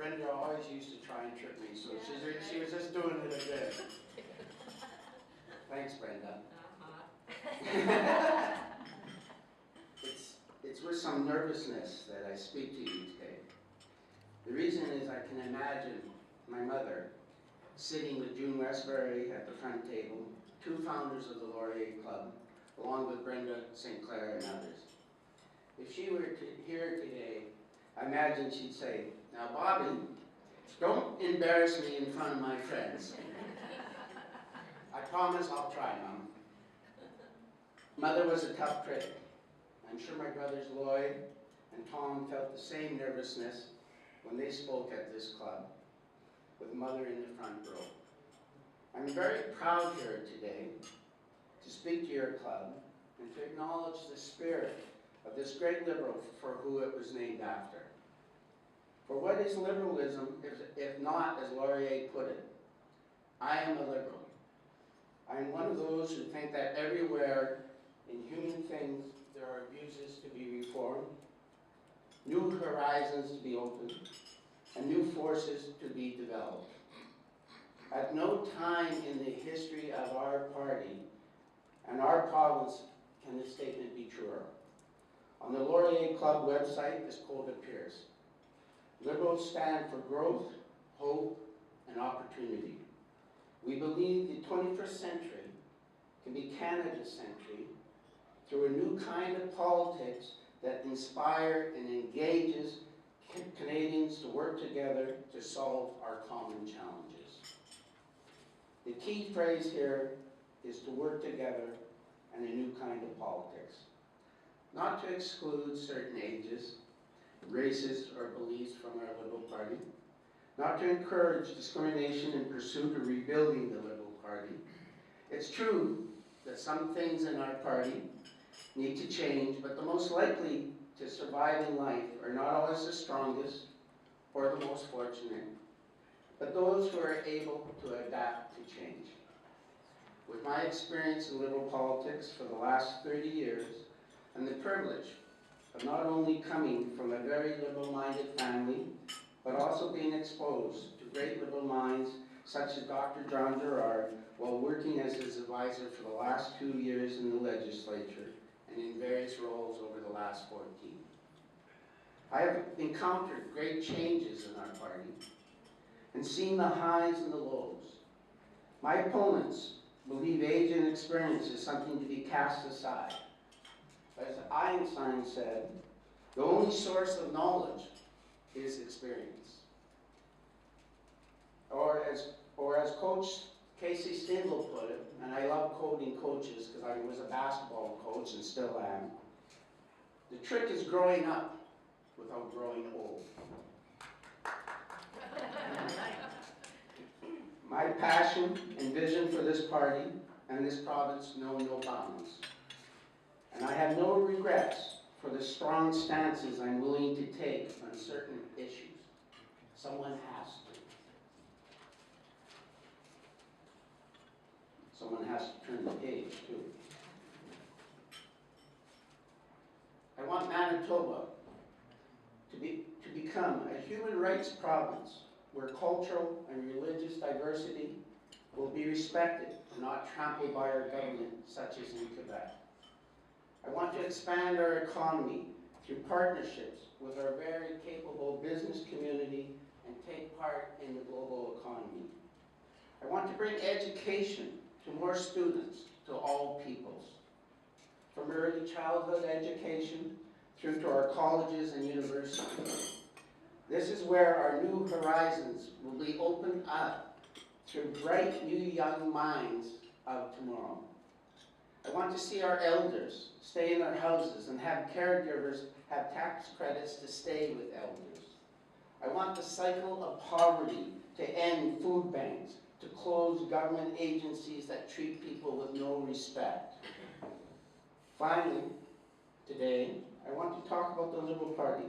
Brenda always used to try and trick me, so she was just doing it again. Thanks, Brenda. It's with some nervousness that I speak to you today. The reason is I can imagine my mother sitting with June Westbury at the front table, two founders of the Laurier Club, along with Brenda St. Clair and others. If she were here today, I imagine she'd say, "Now, Bobby, don't embarrass me in front of my friends. I promise I'll try, Mom." Mother was a tough critic. I'm sure my brothers Lloyd and Tom felt the same nervousness when they spoke at this club, with Mother in the front row. I'm very proud here today to speak to your club and to acknowledge the spirit of this great liberal for who it was named after. For what is liberalism if not, as Laurier put it, I am a liberal. I am one of those who think that everywhere in human things there are abuses to be reformed, new horizons to be opened, and new forces to be developed. At no time in the history of our party and our province can this statement be truer. On the Laurier Club website, this quote appears: "Liberals stand for growth, hope, and opportunity. We believe the 21st century can be Canada's century through a new kind of politics that inspires and engages Canadians to work together to solve our common challenges." The key phrase here is to work together and a new kind of politics. Not to exclude certain ages, races, or beliefs from our Liberal Party. Not to encourage discrimination in pursuit of rebuilding the Liberal Party. It's true that some things in our party need to change, but the most likely to survive in life are not always the strongest or the most fortunate, but those who are able to adapt to change. With my experience in Liberal politics for the last 30 years, and the privilege of not only coming from a very liberal-minded family, but also being exposed to great liberal minds such as Dr. John Gerard while working as his advisor for the last 2 years in the legislature and in various roles over the last 14. I have encountered great changes in our party and seen the highs and the lows. My opponents believe age and experience is something to be cast aside. As Einstein said, the only source of knowledge is experience. Or as Coach Casey Stindl put it, and I love quoting coaches because I was a basketball coach and still am, the trick is growing up without growing old. My passion and vision for this party and this province know no bounds. And I have no regrets for the strong stances I'm willing to take on certain issues. Someone has to. Someone has to turn the page, too. I want Manitoba to become a human rights province where cultural and religious diversity will be respected and not trampled by our government, such as in Quebec. I want to expand our economy through partnerships with our very capable business community and take part in the global economy. I want to bring education to more students, to all peoples, from early childhood education through to our colleges and universities. This is where our new horizons will be opened up through bright new young minds of tomorrow. I want to see our elders stay in their houses and have caregivers have tax credits to stay with elders. I want the cycle of poverty to end food banks, to close government agencies that treat people with no respect. Finally, today, I want to talk about the Liberal Party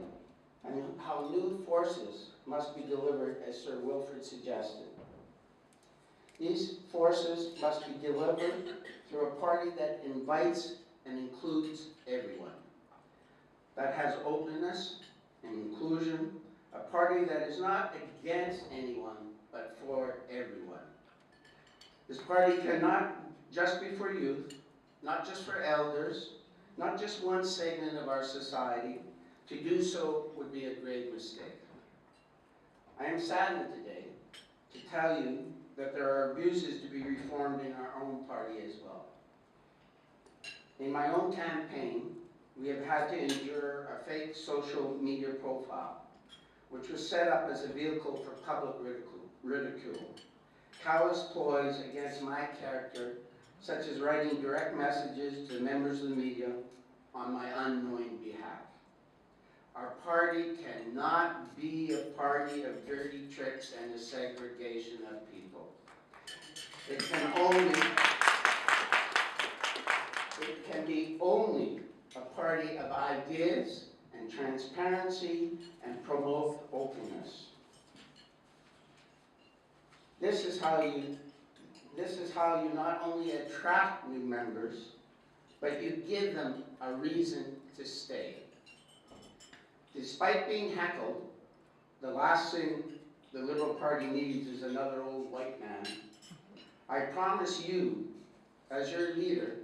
and how new forces must be delivered, as Sir Wilfrid suggested. These forces must be delivered through a party that invites and includes everyone, that has openness and inclusion, a party party that is not against anyone, but for everyone. This party cannot just be for youth, not just for elders, not just one segment of our society. To do so would be a grave mistake. I am saddened today to tell you that there are abuses to be reformed in our own party as well. In my own campaign, we have had to endure a fake social media profile, which was set up as a vehicle for public ridicule. Callous ploys against my character, such as writing direct messages to members of the media on my unknowing behalf. Our party cannot be a party of dirty tricks and the segregation of people. It can be only a party of ideas and transparency and promote openness. This is how you not only attract new members, but you give them a reason to stay. Despite being heckled, the last thing the Liberal Party needs is another old white man. I promise you, as your leader,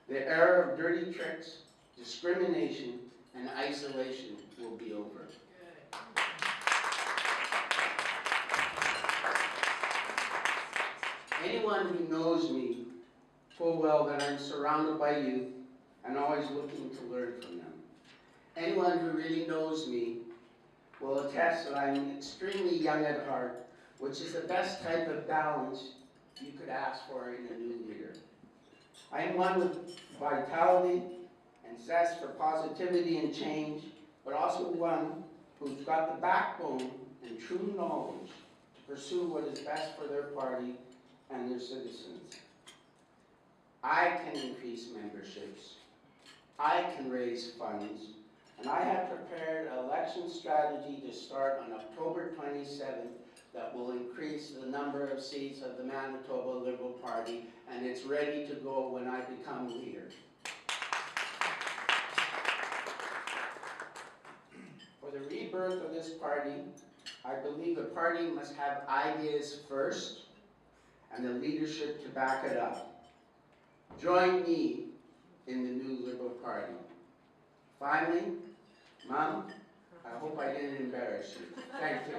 the era of dirty tricks, discrimination, and isolation will be over. Anyone who knows me full well that I'm surrounded by youth and always looking to learn from them. Anyone who really knows me will attest that I'm extremely young at heart, which is the best type of balance you could ask for in a new leader. I am one with vitality and zest for positivity and change, but also one who's got the backbone and true knowledge to pursue what is best for their party and their citizens. I can increase memberships, I can raise funds, and I have prepared an election strategy to start on October 27th that will increase the number of seats of the Manitoba Liberal Party, and it's ready to go when I become leader. For the rebirth of this party, I believe the party must have ideas first and the leadership to back it up. Join me in the new Liberal Party. Finally, Mom, I hope I didn't embarrass you. Thank you.